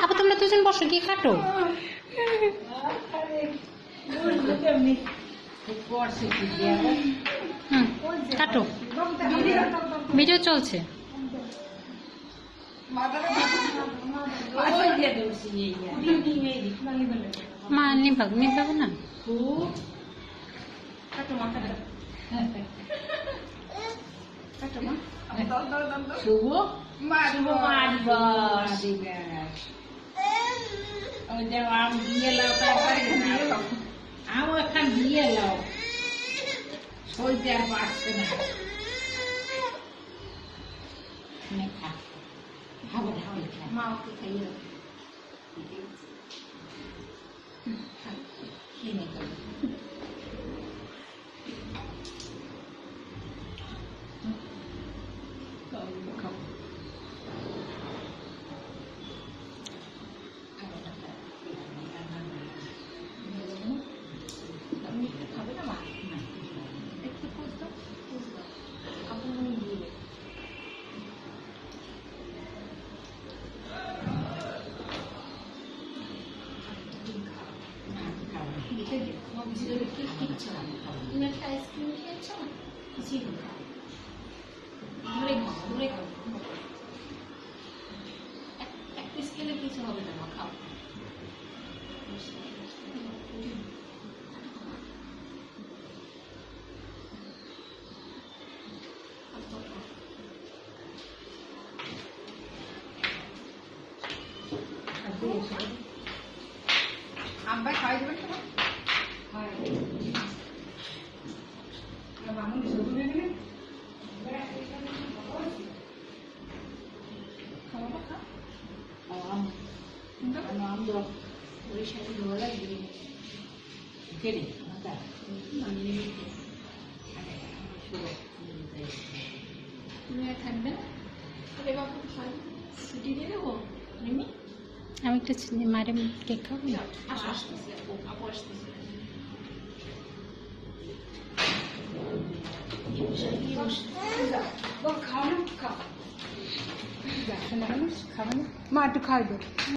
আবার তোমরা দুজন বসো, গিয়ে খাটো। কাটো, ভিডিও চলছে। মা নিভাবে না। শুভ আম দিয়ে লাও, আম এখান দিয়ে লাও, সইতে আর পারছে না। মা ওকে খাইয়ে খাবে না মা, একটু খুঁজতো আপনি দিয়ে তুমি একটা আইসক্রিম খেয়েছ না, কিছুই খাও, দূরে খাও, দূরে খাও, এক পিস খেলে কিছু হবে না, মা খাও। আব্বা খাওয়াই দেবেন তো? থাকবে ছুটি দিয়ে দেবো। আমি একটা মারে কেক খাবো না। মা একটু খাওয়াই দেবো।